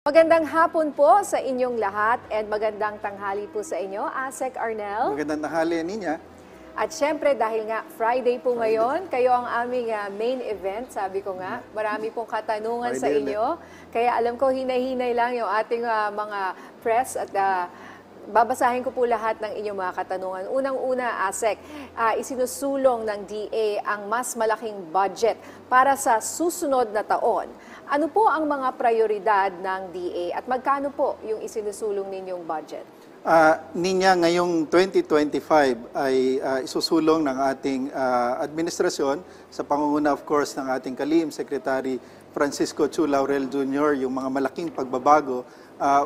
Magandang hapon po sa inyong lahat and magandang tanghali po sa inyo, Asek Arnel. Magandang tanghali, Ninya. At syempre dahil nga Friday po ngayon, kayo ang aming main event, sabi ko nga. Marami pong katanungan sa inyo. Kaya alam ko hinay-hinay lang yung ating mga press at babasahin ko po lahat ng inyong mga katanungan. Unang-una, Asek, isinusulong ng DA ang mas malaking budget para sa susunod na taon. Ano po ang mga prioridad ng DA at magkano po yung isinusulong ninyong budget? Ninya, ngayong 2025 ay isusulong ng ating administrasyon sa pangunguna of course ng ating kalihim Secretary Francisco Chu Laurel Jr. yung mga malaking pagbabago.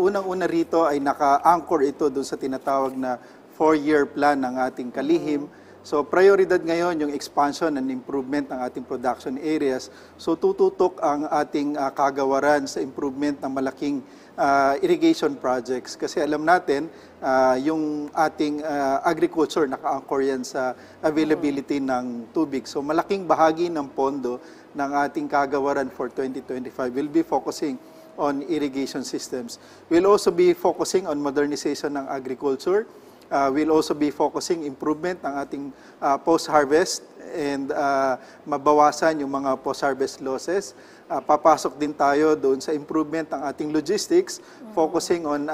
Unang-una rito ay naka-anchor ito doon sa tinatawag na 4-year plan ng ating kalihim. So prioridad ngayon yung expansion and improvement ng ating production areas. So tututok ang ating kagawaran sa improvement ng malaking irrigation projects. Kasi alam natin, yung ating agriculture naka-anchor yan sa availability ng tubig. So malaking bahagi ng pondo ng ating kagawaran for 2025 will be focusing on irrigation systems. We'll also be focusing on modernization ng agriculture. We'll also be focusing improvement ng ating post-harvest and mabawasan yung mga post-harvest losses. Papasok din tayo doon sa improvement ng ating logistics, focusing on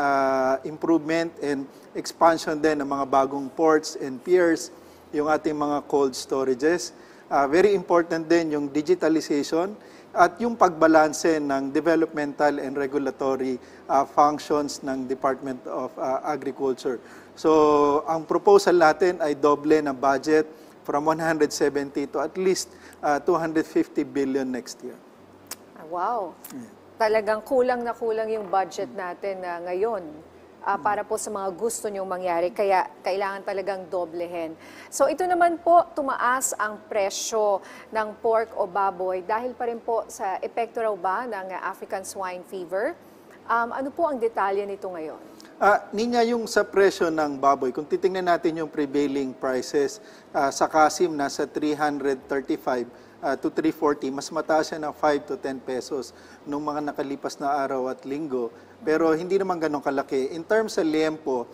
improvement and expansion din ng mga bagong ports and piers, yung ating mga cold storages. Very important din yung digitalization at yung pagbalanse ng developmental and regulatory functions ng Department of Agriculture. So, ang proposal natin ay doble na budget from 170 to at least 250 billion next year. Wow! Talagang kulang na kulang yung budget natin ngayon para po sa mga gusto nyong mangyari. Kaya kailangan talagang doblehin. So ito naman po, tumaas ang presyo ng pork o baboy dahil pa rin po sa epekto raw ba ng African swine fever. Ano po ang detalye nito ngayon? Ninya, yung sa presyo ng baboy, kung titingnan natin yung prevailing prices, sa Kasim nasa 335 to 340, mas mataas siya ng 5 to 10 pesos nung mga nakalipas na araw at linggo. Pero hindi naman ganun kalaki. In terms sa liempo,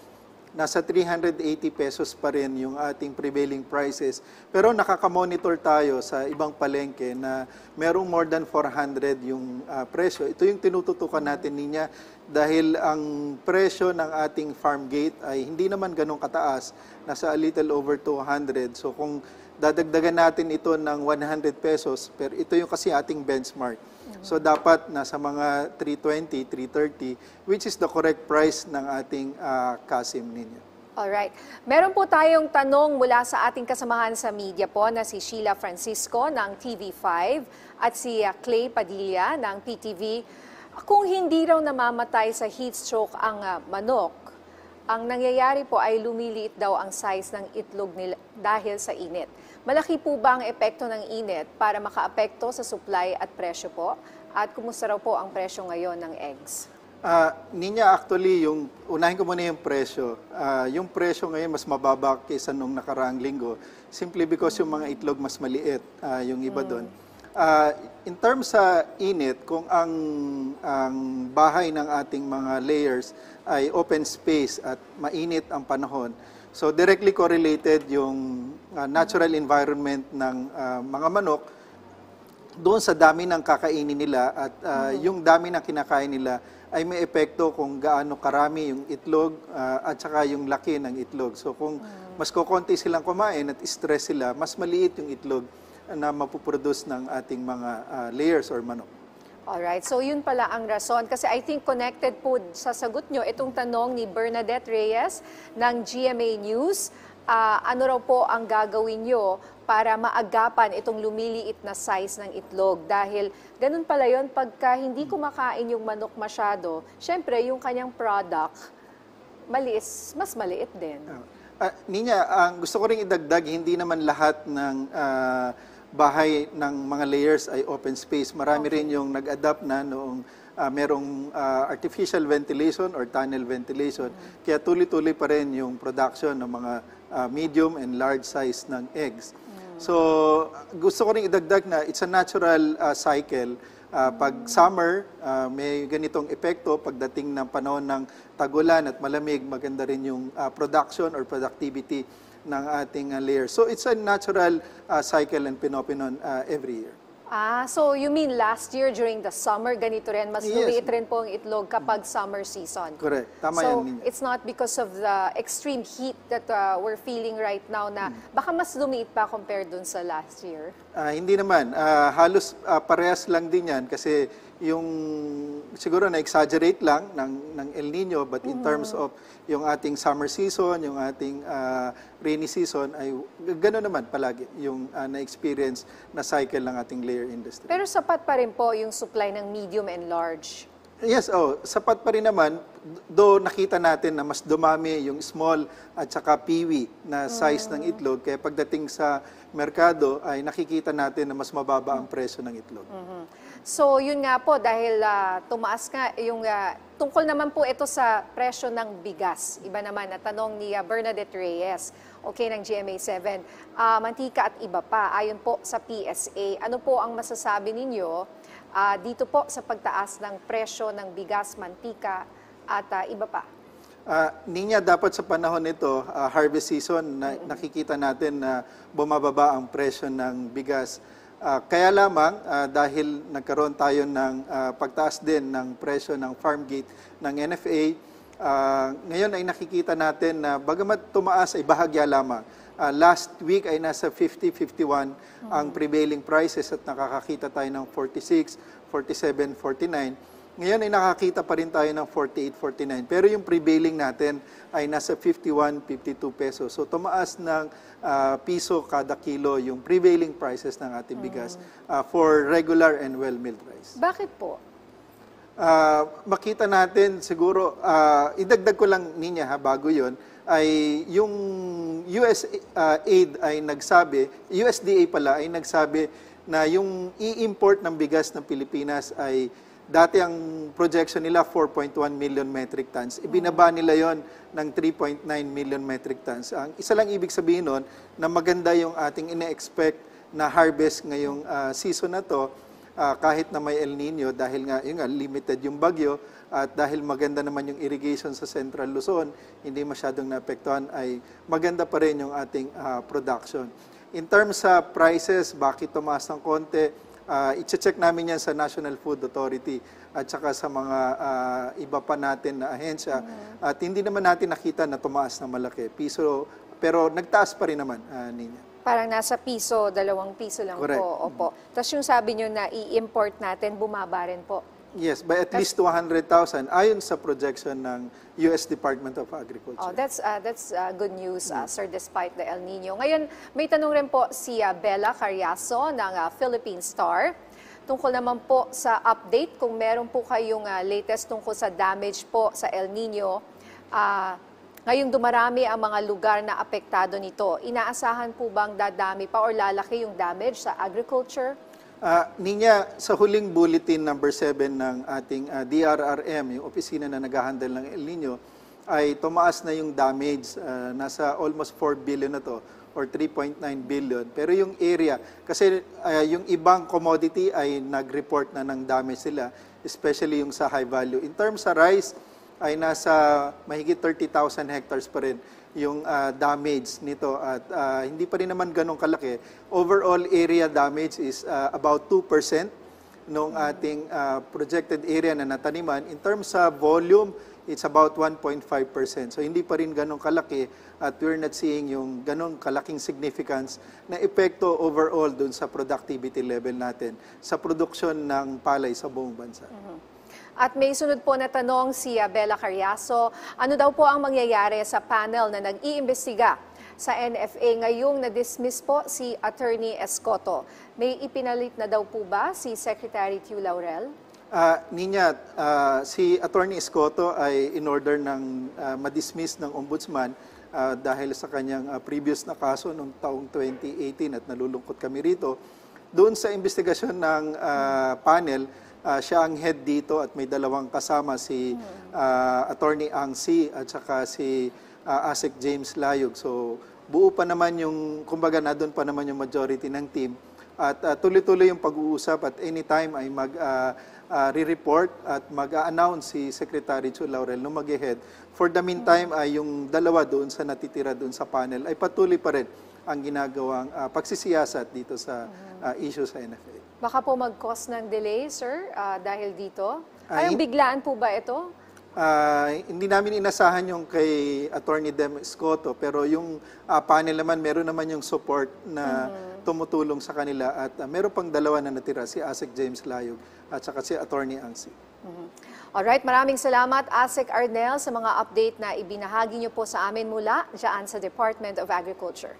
nasa 380 pesos pa rin yung ating prevailing prices. Pero nakaka-monitor tayo sa ibang palengke na merong more than 400 yung presyo. Ito yung tinututukan natin niya dahil ang presyo ng ating farm gate ay hindi naman ganun kataas. Nasa a little over 200. So kung dadagdagan natin ito ng 100 pesos, pero ito yung kasi ating benchmark. So dapat nasa mga 320, 330, which is the correct price ng ating Kasim ninyo. Alright. Meron po tayong tanong mula sa ating kasamahan sa media po na si Sheila Francisco ng TV5 at si Clay Padilla ng PTV. Kung hindi raw namamatay sa heat stroke ang manok, ang nangyayari po ay lumiliit daw ang size ng itlog nila dahil sa init. Malaki po ba ang epekto ng init para makaapekto sa supply at presyo po? At kumusta raw po ang presyo ngayon ng eggs? Ninya, actually, unahin ko muna yung presyo. Yung presyo ngayon mas mababa kaysa nung nakaraang linggo simply because yung mga itlog mas maliit, yung iba doon. In terms sa init, kung ang bahay ng ating mga layers ay open space at mainit ang panahon, so directly correlated yung natural environment ng mga manok doon sa dami ng kakainin nila at yung dami ng kinakain nila ay may epekto kung gaano karami yung itlog at saka yung laki ng itlog. So kung mas kukonti silang kumain at stress sila, mas maliit yung itlog na mapuproduce ng ating mga layers or manok. Alright, so yun pala ang rason. Kasi I think connected po sa sagot nyo itong tanong ni Bernadette Reyes ng GMA News. Ano raw po ang gagawin nyo para maagapan itong lumiliit na size ng itlog? Dahil ganun pala yun, pagka hindi kumakain yung manok masyado, syempre yung kanyang product, mas maliit din. Ninya, gusto ko rin idagdag, hindi naman lahat ng bahay ng mga layers ay open space. Marami rin yung nag-adapt na noong merong artificial ventilation or tunnel ventilation. Kaya tuloy-tuloy pa rin yung production ng mga medium and large size ng eggs. So gusto ko rin idagdag na it's a natural cycle Pag summer, may ganitong epekto. Pagdating ng panahon ng tagulan at malamig, maganda rin yung production or productivity ng ating layer. So it's a natural cycle and phenomenon every year. So you mean last year during the summer, ganito rin, mas Yes. lumiit rin po ang itlog kapag summer season? Correct. Tama So yan, Nina. it's not because of the extreme heat that we're feeling right now na baka mas lumiit pa compared dun sa last year? Hindi naman. Halos parehas lang din yan kasi yung siguro na-exaggerate lang ng El Nino, but in terms of yung ating summer season, yung ating rainy season, ay gano'n naman palagi yung na-experience na cycle ng ating layer industry. Pero sapat pa rin po yung supply ng medium and large. Yes, sapat pa rin naman, though nakita natin na mas dumami yung small at saka piwi na size ng itlog, kaya pagdating sa merkado ay nakikita natin na mas mababa ang presyo ng itlog. So yun nga po, dahil tumaas nga yung, tungkol naman po ito sa presyo ng bigas. Iba naman na tanong ni Bernadette Reyes, okay, ng GMA7. Mantika at iba pa, ayon po sa PSA. Ano po ang masasabi ninyo dito po sa pagtaas ng presyo ng bigas, mantika at iba pa? Ninya, dapat sa panahon nito, harvest season, nakikita natin na bumababa ang presyo ng bigas. Kaya lamang, dahil nagkaroon tayo ng pagtaas din ng presyo ng farm gate ng NFA, ngayon ay nakikita natin na bagamat tumaas ay bahagya lamang. Last week ay nasa 50-51 ang prevailing prices at nakakakita tayo ng 46, 47, 49. Ngayon ay nakakita pa rin tayo ng 48, 49. Pero yung prevailing natin ay nasa 51, 52 pesos. So tumaas ng piso kada kilo yung prevailing prices ng ating bigas for regular and well-milled rice. Bakit po? Makita natin siguro, idagdag ko lang niya bago yon ay yung USAID ay nagsabi, USDA pala ay nagsabi na yung i-import ng bigas ng Pilipinas ay dati ang projection nila 4.1 million metric tons. Ibinaba nila yon ng 3.9 million metric tons. Ang isa lang ibig sabihin nun na maganda yung ating ine-expect na harvest ngayong season na to, kahit na may El Nino dahil nga, limited yung bagyo at dahil maganda naman yung irrigation sa Central Luzon, hindi masyadong naapektuhan, ay maganda pa rin yung ating production. In terms sa prices, bakit tumaas ng konti? I-check namin yan sa National Food Authority at saka sa mga iba pa natin na ahensya. At hindi naman natin nakita na tumaas na malaki. Piso, pero nagtaas pa rin naman, Nina. Parang nasa piso, 2 piso lang Correct. po. Opo. Tapos yung sabi nyo na i-import natin, bumaba rin po. Yes, by at least 200,000 ayon sa projection ng US Department of Agriculture. Oh, that's good news, sir, despite the El Nino. Ngayon, may tanong rin po si Bella Carriazo ng Philippine Star. Tungkol naman po sa update, kung meron po kayong latest tungkol sa damage po sa El Nino, ngayong dumarami ang mga lugar na apektado nito, inaasahan po bang dadami pa or lalaki yung damage sa agriculture? Ninya, sa huling bulletin number 7 ng ating DRRM, yung opisina na nag-handle ng El Nino, ay tumaas na yung damage. Nasa almost 4 billion na to or 3.9 billion. Pero yung area, kasi yung ibang commodity ay nag-report na ng damage sila, especially yung sa high value. In terms sa rice, ay nasa mahigit 30,000 hectares pa rin yung damage nito at hindi pa rin naman ganun kalaki. Overall area damage is about 2% ng ating projected area na nataniman. In terms sa volume, it's about 1.5%. So hindi pa rin ganun kalaki at we're not seeing yung ganun kalaking significance na epekto overall dun sa productivity level natin sa produksyon ng palay sa buong bansa. At may sunod po na tanong si Bella Carriazo, ano daw po ang mangyayari sa panel na nag-iimbestiga sa NFA ngayong na-dismiss po si Attorney Escoto? May ipinalit na daw po ba si Secretary Tiu Laurel? Ninya, si Attorney Escoto ay in-order ng ma-dismiss ng Ombudsman dahil sa kanyang previous na kaso noong taong 2018 at nalulungkot kami rito. Doon sa investigasyon ng panel, siya ang head dito at may dalawang kasama si Attorney Ang Si at saka si ASEC James Layog. So buo pa naman yung, kumbaga na doon pa naman yung majority ng team. At tuloy-tuloy yung pag-uusap at anytime ay re-report at mag-a-announce si Secretary Chu Laurel nung mag-head. For the meantime, ay yung dalawa doon sa natitira doon sa panel ay patuloy pa rin ang ginagawang pagsisiyasat dito sa issue sa NFA. Baka po mag-cause ng delay, sir, dahil dito? Ay, biglaan po ba ito? Hindi namin inasahan yung kay Attorney Dem Escoto, pero yung panel naman, meron naman yung support na tumutulong sa kanila at meron pang dalawa na natira, si ASEC James Layog at saka si Attorney Angsi. Alright, maraming salamat ASEC Arnel sa mga update na ibinahagi niyo po sa amin mula dyan sa Department of Agriculture.